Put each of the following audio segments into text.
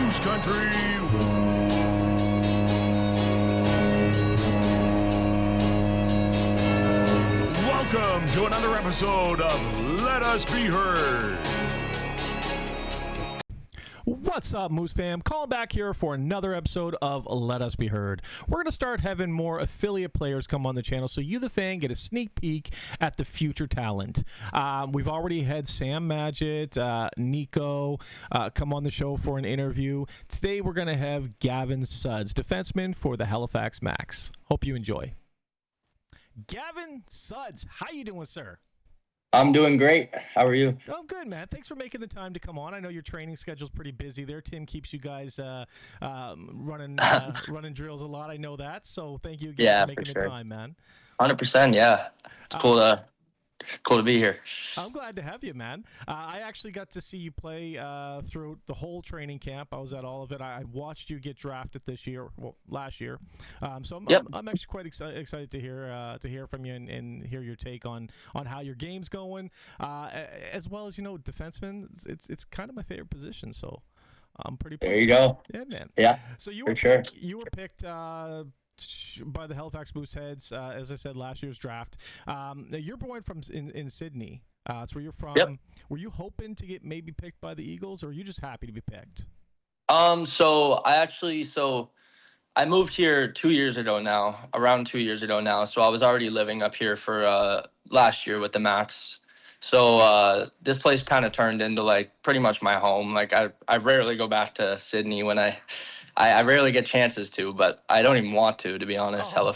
Moose Country. Welcome to another episode of Let Us Be Heard. What's up, Moose fam? Calling back here for another episode of Let Us Be Heard. We're going to start having more affiliate players come on the channel so you, the fan, get a sneak peek at the future talent. We've already had Sam Magid, Nico come on the show for an interview. Today we're going to have Gavin Sudds, defenseman for the Halifax Max. Hope you enjoy. Gavin Sudds, how you doing, sir? I'm doing great. How are you? Oh, good, man. Thanks for making the time to come on. I know your training schedule's pretty busy there. Tim keeps you guys running drills a lot. I know that. So thank you again for making the time, man. 100%, yeah. It's cool to be here. I'm glad to have you, man. I actually got to see you play through the whole training camp. I was at all of it. I watched you get drafted last year. So I'm actually quite excited to hear from you and hear your take on how your game's going, as well as defenseman. It's kind of my favorite position. So I'm pretty. There you go. Yeah, man. Yeah. So you were picked by the Halifax Mooseheads, as I said, last year's draft. You're born in Sydney. That's where you're from. Yep. Were you hoping to get maybe picked by the Eagles, or are you just happy to be picked? So I moved here 2 years ago now, around 2 years ago now. So I was already living up here for last year with the Max. So this place kind of turned into like pretty much my home. Like I rarely go back to Sydney when I rarely get chances to, but I don't even want to be honest. Oh.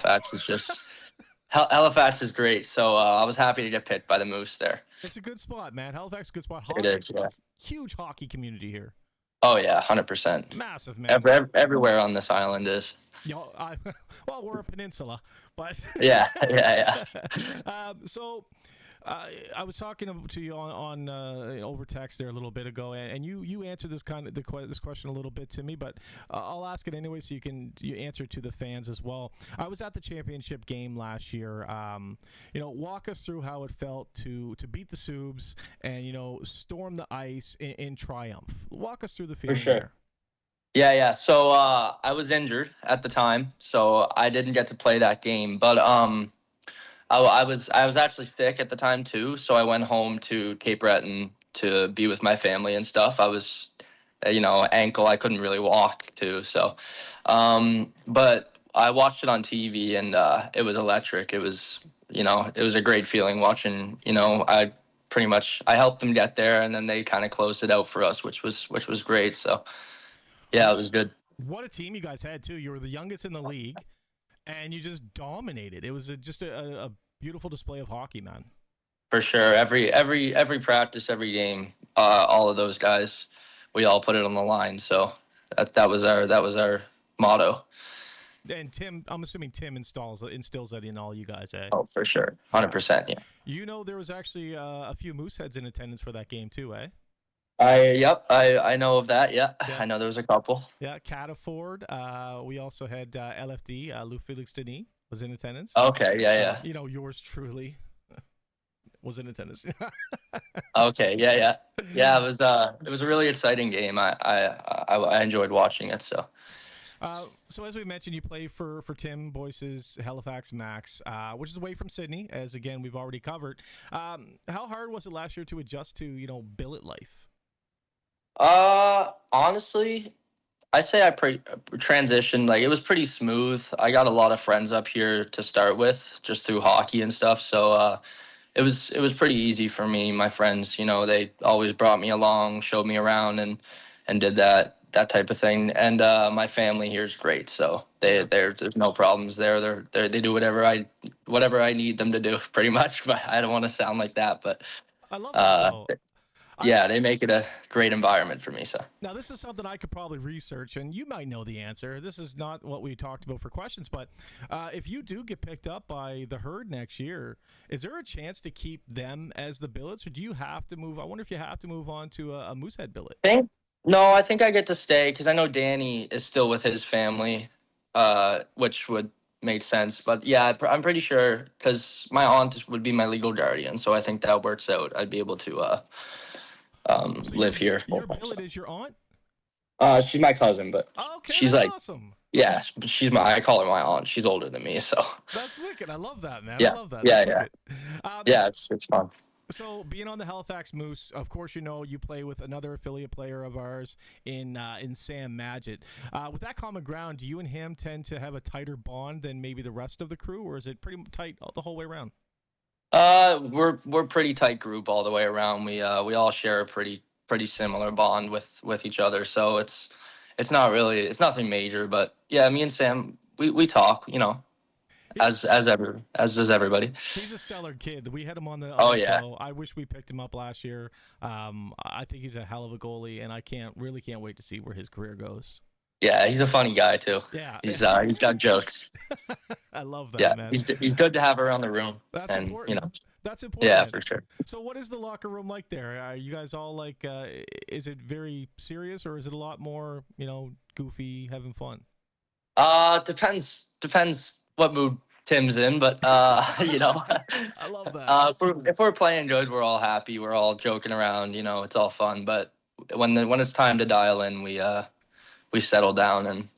Halifax is great. So I was happy to get picked by the Moose there. It's a good spot, man. Halifax is a good spot. It is, yeah. Huge hockey community here. Oh yeah, 100%. Massive, man. Everywhere on this island is. Well, we're a peninsula, but yeah. So I was talking to you on over text there a little bit ago, and you answered this question a little bit to me, but I'll ask it anyway so you answer it to the fans as well. I was at the championship game last year. Walk us through how it felt to beat the Subs and storm the ice in triumph. Walk us through the feeling. For sure. There. Yeah. So I was injured at the time, so I didn't get to play that game, but I was actually sick at the time too, so I went home to Cape Breton to be with my family and stuff. I was, ankle, I couldn't really walk too, so, but I watched it on TV and it was electric. It was, it was a great feeling watching. I helped them get there, and then they kind of closed it out for us, which was great. So, yeah, it was good. What a team you guys had too. You were the youngest in the league. And you just dominated. It was just a beautiful display of hockey, man. For sure. Every practice, every game, all of those guys, we all put it on the line. So that was our motto. And Tim, I'm assuming Tim instills that in all you guys, eh? Oh, for sure, 100%. Yeah. There was actually a few Mooseheads in attendance for that game too, eh? I know of that. Yeah. I know there was a couple. Yeah, Cataford. We also had LFD. Lou Felix Denis was in attendance. Okay. Yeah. Yours truly was in attendance. Okay. Yeah. It was a really exciting game. I enjoyed watching it. So. So as we mentioned, you play for Tim Boyce's Halifax Max, which is away from Sydney, as again we've already covered. How hard was it last year to adjust to billet life? Honestly, I say I transitioned, like it was pretty smooth. I got a lot of friends up here to start with just through hockey and stuff. So, it was pretty easy for me. My friends, they always brought me along, showed me around and did that type of thing. And, my family here is great. So there's no problems there. They do whatever I need them to do pretty much, but I don't want to sound like that, but, I love that though. Yeah, they make it a great environment for me. So now this is something I could probably research, and you might know the answer. This is not what we talked about for questions, but if you do get picked up by the Herd next year, is there a chance to keep them as the billets, or do you have to move? I wonder if you have to move on to a Moosehead billet. I think I get to stay because I know Danny is still with his family, which would make sense. But yeah, I'm pretty sure because my aunt would be my legal guardian, so I think that works out. I'd be able to. So live here. Your billet is your aunt? She's my cousin, but Okay, she's that's like, awesome. yeah, but I call her my aunt. She's older than me, so That's wicked. I love that, man. I yeah, love that. yeah, That's yeah, wicked. yeah. It's fun. So being on the Halifax Moose, of course, you play with another affiliate player of ours in Sam Madgett. With that common ground, do you and him tend to have a tighter bond than maybe the rest of the crew, or is it pretty tight the whole way around? We're pretty tight group all the way around. We all share a pretty similar bond with each other. So it's not really it's nothing major, but yeah, me and Sam we talk, Yeah, as does everybody. he's a stellar kid. We had him on the Oh yeah, show. I wish we picked him up last year. I think he's a hell of a goalie, and I can't wait to see where his career goes. yeah. He's a funny guy too. Yeah, He's got jokes. I love that, Yeah, man. he's good to have around the room, That's and important. That's important, yeah, man. for sure. So, what is the locker room like there? Are you guys all like? Is it very serious, or is it a lot more, goofy, having fun? Depends what mood Tim's in, but I love that. if we're playing good, we're all happy. We're all joking around. It's all fun. But when it's time to dial in, we settle down and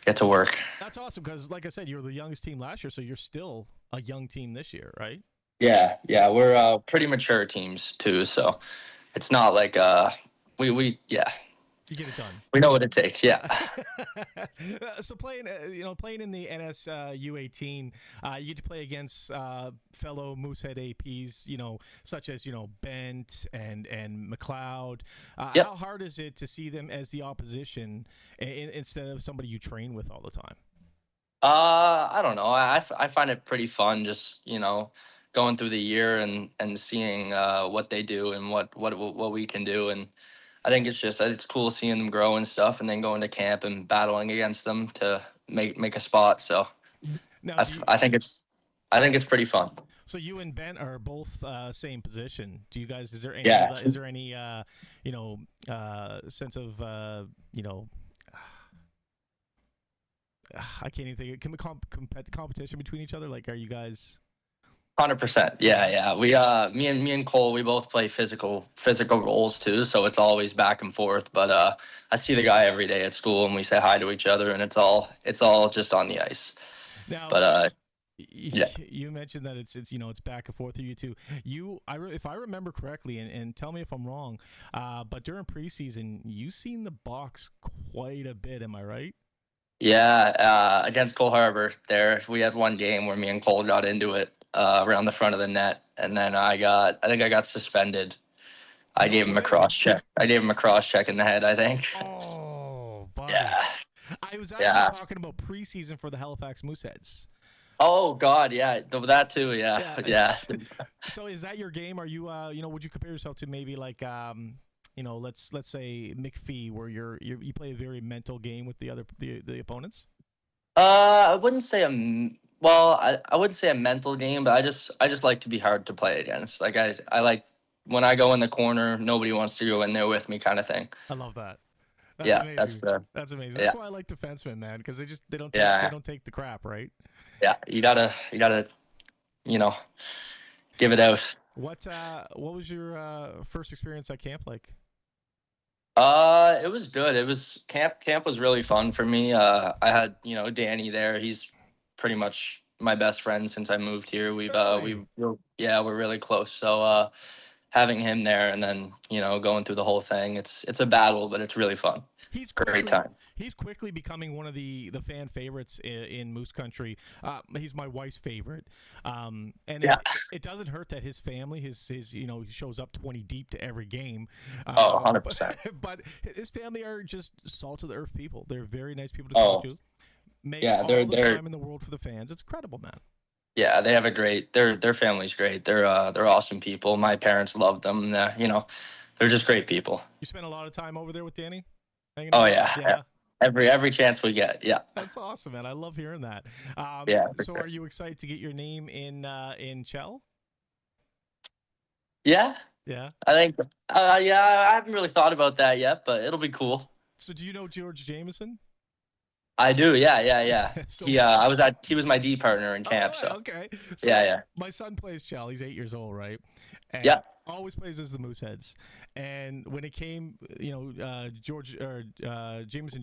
get to work. That's awesome because, like I said, you were the youngest team last year, so you're still a young team this year, right? Yeah, we're pretty mature teams too. So it's not like we yeah, You get it done. we know what it takes. Yeah. So playing in the NSU 18, you get to play against fellow Moosehead APs, such as Bent and McLeod. Yep. How hard is it to see them as the opposition instead of somebody you train with all the time? I don't know. I find it pretty fun, just going through the year and seeing what they do and what we can do, and I think it's cool seeing them grow and stuff, and then going to camp and battling against them to make a spot. So Now, I think it's pretty fun. so you and Ben are both same position. Do you guys? Is there any? Yeah. Is there any? Sense of I can't even think. Can competition between each other? Like, are you guys? 100%. Yeah. We me and Cole, we both play physical goals too, so it's always back and forth. But I see the guy every day at school, and we say hi to each other, and it's all just on the ice. Now, But yeah. You mentioned that it's back and forth for you two. If I remember correctly, and tell me if I'm wrong, but during preseason, you seen the box quite a bit. Am I right? Yeah, against Cole Harbor, there we had one game where me and Cole got into it around the front of the net, and then I think I got suspended. I No gave him a way. cross check. I gave him a cross check in the head, I think. Oh, buddy. Yeah. I was actually Yeah. talking about preseason for the Halifax Mooseheads. Oh God, yeah, that too. Yeah. Yeah. So is that your game? Are you would you compare yourself to maybe like let's say McPhee, where you play a very mental game with the opponents? I wouldn't say I wouldn't say a mental game, but I just like to be hard to play against. Like I like when I go in the corner, nobody wants to go in there with me, kind of thing. I love that. That's Yeah, amazing. That's amazing. yeah. That's why I like defensemen, man, because they don't Yeah. take the crap, right? Yeah. You gotta give it out. What was your first experience at camp like? It was good. It was camp was really fun for me. I had, Danny there. He's pretty much my best friend since I moved here. Really? We're really close. So having him there and then, going through the whole thing, it's a battle, but it's really fun. He's Great time. He's quickly becoming one of the fan favorites in Moose Country. He's my wife's favorite, and Yeah. it doesn't hurt that his family, his he shows up 20 deep to every game. 100%. But his family are just salt of the earth people. They're very nice people to Oh, talk to. Make yeah, all they're the time in the world for the fans. It's incredible, man. Yeah, they have their family's great. They're awesome people. My parents love them. They're just great people. You spend a lot of time over there with Danny. Hanging Oh out? yeah. Every chance we get. Yeah. That's awesome, man. I love hearing that. Yeah, for So, sure. are you excited to get your name in Chell? Yeah. Yeah. I think yeah, I haven't really thought about that yet, but it'll be cool. So, do you know George Jameson? I do. Yeah. So- He was my D partner in camp, Oh, so okay. yeah. My son plays Chell. He's 8 years old, right? and Yeah. always plays as the Mooseheads. And when it came, Jameson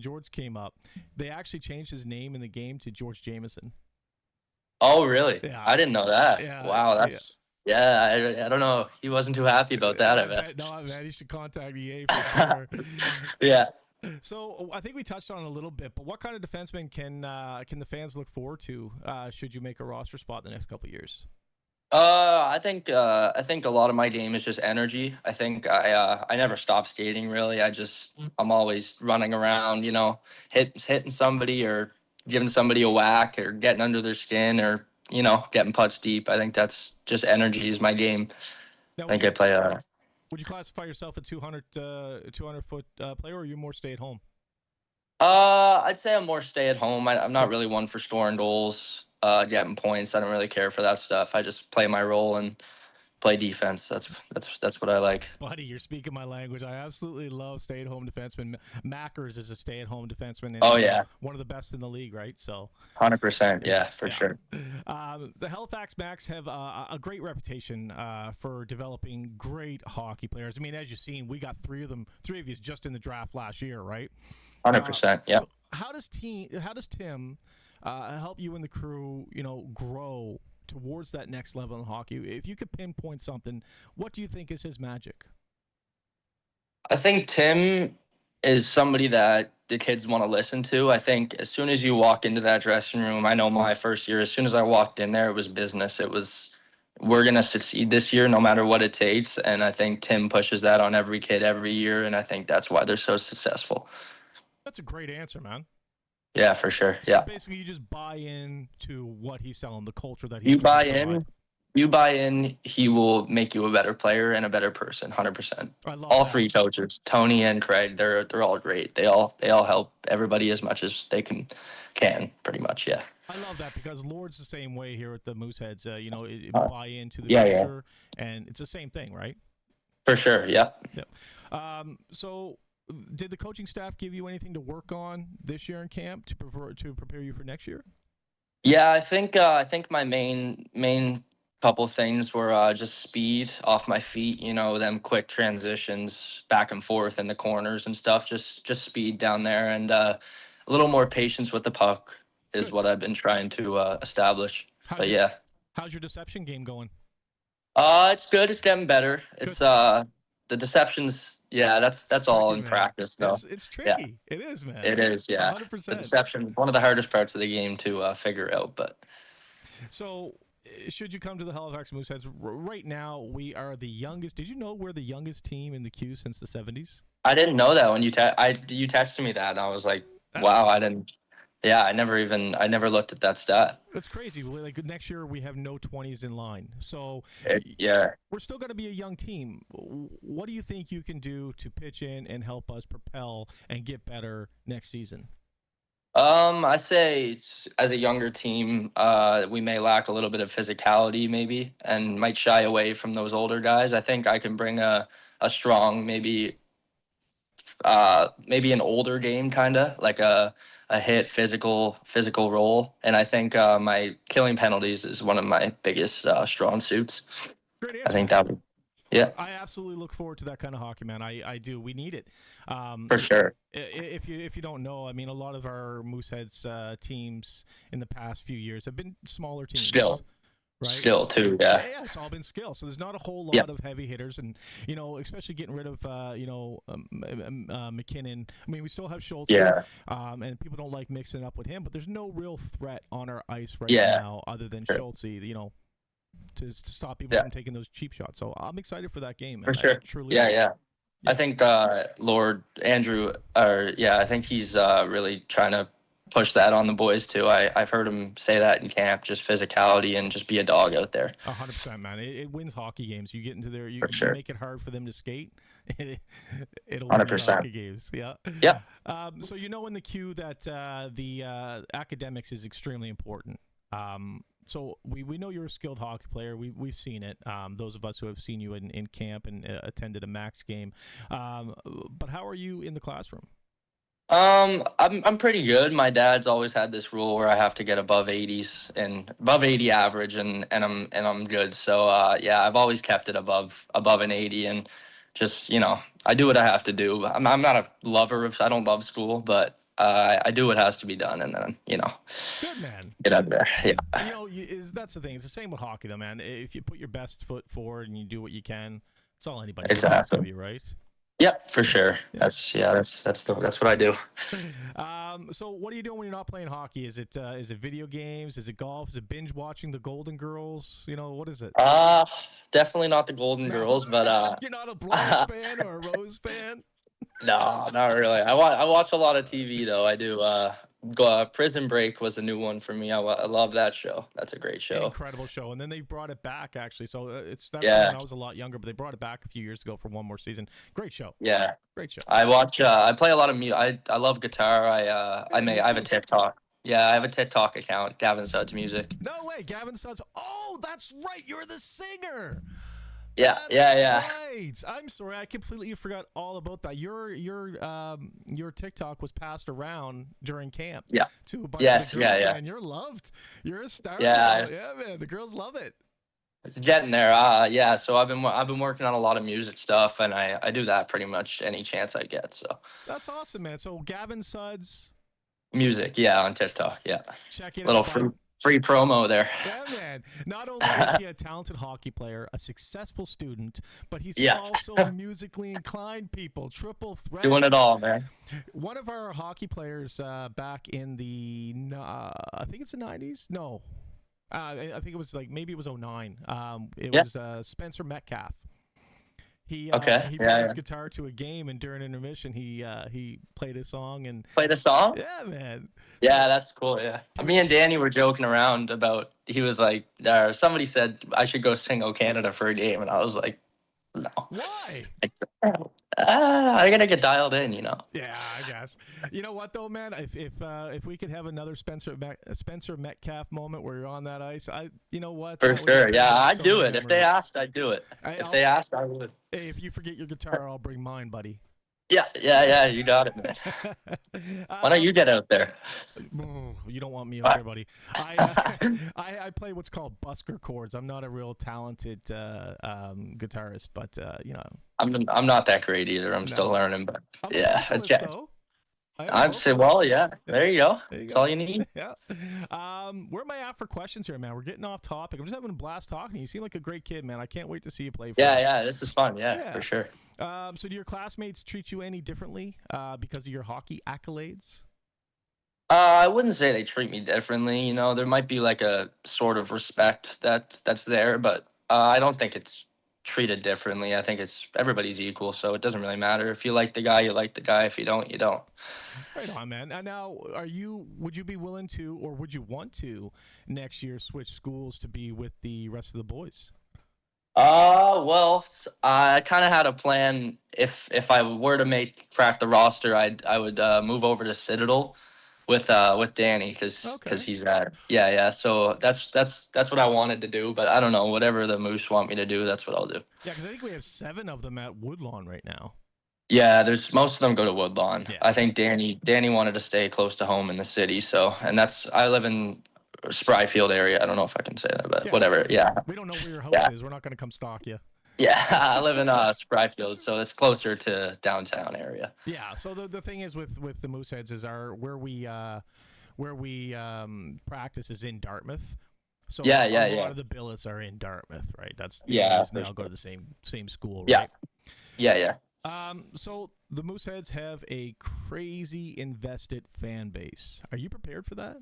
George came up, they actually changed his name in the game to George Jameson. Oh, really? Yeah, I didn't know that. yeah, Wow, yeah. that's yeah. I don't know. He wasn't too happy about that, I I bet. bet not, man. You should contact EA for sure. Yeah. So I think we touched on it a little bit, but what kind of defenseman can the fans look forward to should you make a roster spot in the next couple of years? I think a lot of my game is just energy. I think I never stop skating really. I'm always running around, hitting somebody or giving somebody a whack or getting under their skin or getting putts deep. I think that's just energy is my game. Now, I think I play would you classify yourself a 200 foot player, or are you more stay at home? I'd say I'm more stay at home. I'm not really one for scoring goals, getting points. I don't really care for that stuff. I just play my role and play defense. That's what I like. Buddy, you're speaking my language. I absolutely love stay-at-home defensemen. Mackers is a stay-at-home defenseman, and Oh yeah, one of the best in the league, right? So, 100%. Yeah, for sure. The Halifax Macs have a great reputation for developing great hockey players. I mean, as you've seen, we got three of you just in the draft last year, right? 100%. Yeah. So how does Tim help you and the crew, grow towards that next level in hockey? If you could pinpoint something, what do you think is his magic? I think Tim is somebody that the kids want to listen to. I think as soon as you walk into that dressing room, I know my first year, as soon as I walked in there, it was business. It was, we're going to succeed this year no matter what it takes. And I think Tim pushes that on every kid every year. And I think that's why they're so successful. That's a great answer, man. Yeah, for sure. So Yeah. basically, you just buy in to what he's selling, the culture that You he's trying buy to provide. in, you buy in, he will make you a better player and a better person, 100%. I love All that. three coaches, Tony and Craig, they're all great. They all help everybody as much as they can pretty much. Yeah. I love that because Lord's the same way here at the Mooseheads. Buy into the Yeah, culture, and it's the same thing, right? For sure. Yeah. Yep. So, did the coaching staff give you anything to work on this year in camp to prepare you for next year? Yeah, I think my main couple things were just speed off my feet, them quick transitions back and forth in the corners and stuff, just speed down there and a little more patience with the puck is Good. what I've been trying to establish. But yeah. How's your deception game going? It's good. It's getting better. It's the deceptions, yeah, that's all tricky, in man. practice though. It's Yeah. tricky. It is, man. It is, yeah. 100%. The deception, one of the hardest parts of the game to figure out, but So, should you come to the Halifax Mooseheads, right now we are the youngest. Did you know we're the youngest team in the queue since the 70s? I didn't know that when you texted me that, and I was like, wow, I didn't. Yeah, I never looked at that stat. That's crazy. Like next year we have no 20s in line, so Yeah. we're still going to be a young team. What do you think you can do to pitch in and help us propel and get better next season? I say as a younger team, we may lack a little bit of physicality, maybe, and might shy away from those older guys. I think I can bring a strong, maybe an older game, kind of like a hit physical role. And I think my killing penalties is one of my biggest strong suits. Great answer. I think that would, yeah. I absolutely look forward to that kind of hockey, man. I do. We need it. For sure. If you don't know, I mean, a lot of our Mooseheads teams in the past few years have been smaller teams. Right? Still too, yeah. Yeah, it's all been skill. So there's not a whole lot of heavy hitters, and especially getting rid of McKinnon. I mean, we still have Schultz, and people don't like mixing up with him, but there's no real threat on our ice right now other than Schultz. To stop people from taking those cheap shots. So I'm excited for that game. For sure. Yeah. I think Lord Andrew, I think he's really trying to push that on the boys too. I've heard him say that in camp, just physicality and just be a dog out there. 100%, man. It wins hockey games. You get into there, you make it hard for them to skate. It'll 100%. Win hockey games. Yeah. Yeah. So in the queue that the academics is extremely important. So we know you're a skilled hockey player. We've seen it. Those of us who have seen you in camp and attended a Max game. But how are you in the classroom? I'm pretty good. My dad's always had this rule where I have to get above 80s and above 80 average, and I'm good. So yeah, I've always kept it above an 80, and just I do what I have to do. I'm not a lover of. I don't love school, but I do what has to be done, and then Good, man. get out Good. of there. Yeah, And, that's the thing. It's the same with hockey, though, man. If you put your best foot forward and you do what you can, it's all anybody can ask of exactly. you, right? Yep, for sure. Yeah. That's what I do. So what are you doing when you're not playing hockey? Is it video games? Is it golf? Is it binge watching the Golden Girls? What is it? Definitely not the Golden No, Girls, but you're not a Blanche fan or a Rose fan. no, not really. I watch a lot of TV though. I do. Prison Break was a new one for me. I love that show. That's a great show. Incredible show, and then they brought it back actually. So it's that Yeah, when I was a lot younger, but they brought it back a few years ago for one more season. Great show. yeah. Great show. I watch. I play a lot of music. I love guitar. Yeah, me I have a too. TikTok. Yeah, I have a TikTok account. Gavin Sudds Music. No way, Gavin Sudds. Oh, that's right. You're the singer. Yeah, That's yeah, yeah. right. I'm sorry, I completely forgot all about that. Your TikTok was passed around during camp Yeah. to a bunch of Yes. the girls, Yeah, yeah. man. You're loved. You're a star Yeah. now. Yeah, man. The girls love it. It's getting there. Yeah. So I've been working on a lot of music stuff, and I do that pretty much any chance I get. So That's awesome, man. So Gavin Sudds, music, yeah, on TikTok. Yeah, check it little out. free promo there. Yeah, man. Not only is he a talented hockey player, a successful student, but he's Yeah. also musically inclined. People, triple threat. Doing it all, man. One of our hockey players back in the, I think it's the 90s. No, I think it was maybe it was '09. It Yeah. was Spencer Metcalf. He Okay. he Yeah, brought his yeah. guitar to a game, and during intermission, he played a song, and Play the song. yeah, man. Yeah, that's cool. Yeah, me and Danny were joking around about. He was like, somebody said I should go sing "O Canada" for a game, and I was like, no. Why? I gotta get dialed in, Yeah, I guess. You know what though, man? If we could have another Spencer Metcalf moment where you're on that ice, you know what? For That would sure. Yeah, bring I'd so do many it. If they memories. asked, I'd do it. If I'll- they asked, I would. Hey, if you forget your guitar, I'll bring mine, buddy. Yeah. You got it, man. Why don't you get out there? You don't want me out there, buddy. I play what's called busker chords. I'm not a real talented guitarist, but I'm not that great either. I'm still No. learning, but I'm a yeah, vocalist, it's though. I am a I'm saying, vocalist. well, yeah. There you go. There you That's go. all you need. Yeah. Where am I at for questions here, man? We're getting off topic. I'm just having a blast talking to you. You seem like a great kid, man. I can't wait to see you play. For us. Yeah. This is fun. Yeah, Yeah. for sure. So do your classmates treat you any differently because of your hockey accolades? I wouldn't say they treat me differently. There might be like a sort of respect that's there, but I don't think it's treated differently. I think it's everybody's equal, so it doesn't really matter. If you like the guy, you like the guy. If you don't, you don't. Right on, man. And now, would you be willing to, or would you want to, next year switch schools to be with the rest of the boys? Well, I kind of had a plan. If I were to crack the roster, I would move over to Citadel with Danny because Okay. he's at yeah. So that's what I wanted to do, but I don't know, whatever the Moose want me to do, that's what I'll do. Yeah, because I think we have 7 of them at Woodlawn right now. Yeah, there's most of them go to Woodlawn. Yeah. I think Danny wanted to stay close to home in the city, so and I live in Spryfield area. I don't know if I can say that, but Yeah. whatever. Yeah. We don't know where your house Yeah. is. We're not going to come stalk you. Yeah, I live in Spryfield, so it's closer to downtown area. Yeah. So the thing is with the Mooseheads is where we practice is in Dartmouth. So a lot of the billets are in Dartmouth, right? That's the Yeah, reason for they all go sure. to the same school, Yeah. right? Yeah. So the Mooseheads have a crazy invested fan base. Are you prepared for that?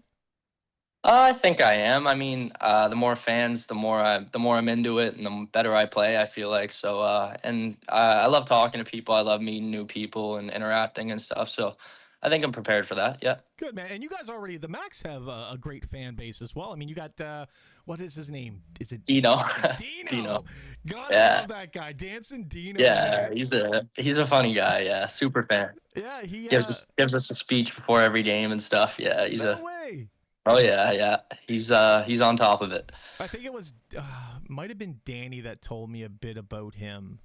I think I am. I mean, the more fans, the more I'm into it, and the better I play. I feel like so. And I love talking to people. I love meeting new people and interacting and stuff. So, I think I'm prepared for that. Yeah. Good, man. And you guys the Macs have a great fan base as well. I mean, you got what is his name? Is it Dino. Dino? Dino. God, Yeah. I love that guy, Dancing Dino. Yeah, man. he's a funny guy. Yeah, super fan. Yeah, he Gives us a speech before every game and stuff. Yeah, no way. oh yeah. He's on top of it. I think it was might have been Danny that told me a bit about him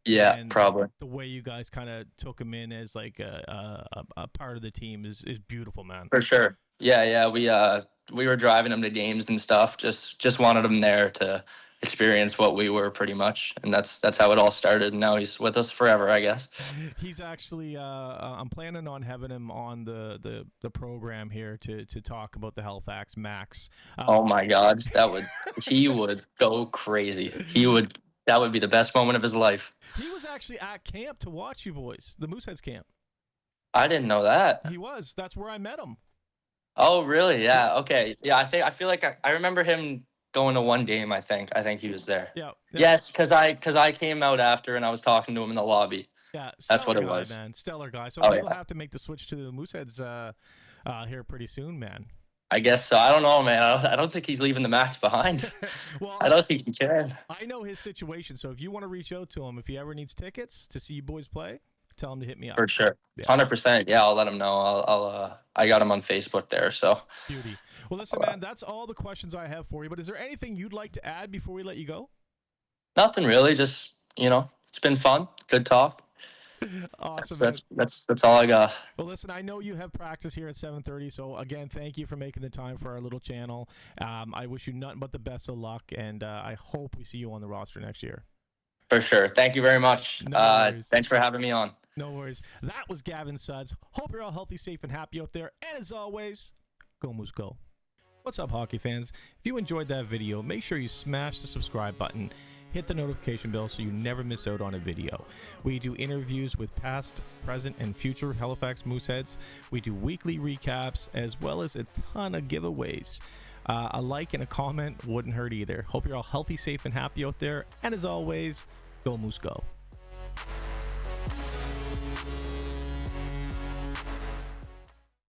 Yeah, and probably. the way you guys kind of took him in as like a part of the team is beautiful, man. For sure. Yeah, yeah. We were driving him to games and stuff. Just wanted him there to experience what we were pretty much, and that's how it all started. And now he's with us forever, I guess. He's actually I'm planning on having him on the program here to talk about the Halifax Max. Oh my God, he would go crazy. That would be the best moment of his life. He was actually at camp to watch you boys, the Mooseheads camp. I didn't know that. He was. That's where I met him. Oh, really? Yeah. Okay. Yeah. I feel like I remember him going to one game. I think he was there. Yeah. Yes, because I came out after and I was talking to him in the lobby. Yeah. That's what Stellar it guy, was. man. Stellar guy. So Oh he'll yeah. have to make the switch to the Mooseheads here pretty soon, man. I guess so. I don't know, man. I don't think he's leaving the match behind. Well, I don't think he can. I know his situation, so if you want to reach out to him, if he ever needs tickets to see you boys play, tell him to hit me up. For sure. Yeah. 100%. Yeah, I'll let him know. I got him on Facebook there, so. Beauty. Well, listen, man, that's all the questions I have for you. But is there anything you'd like to add before we let you go? Nothing really. Just, it's been fun. Good talk. Awesome. That's all I got. Well, listen, I know you have practice here at 7:30, so again, thank you for making the time for our little channel. I wish you nothing but the best of luck, and I hope we see you on the roster next year. For sure. Thank you very much. No worries. Thanks for having me on. No worries. That was Gavin Sudds. Hope you're all healthy, safe, and happy out there. And as always, go Moose go. What's up, hockey fans? If you enjoyed that video, make sure you smash the subscribe button. Hit the notification bell so you never miss out on a video. We do interviews with past, present, and future Halifax Mooseheads. We do weekly recaps as well as a ton of giveaways. A like and a comment wouldn't hurt either. Hope you're all healthy, safe, and happy out there. And as always, go Moose go.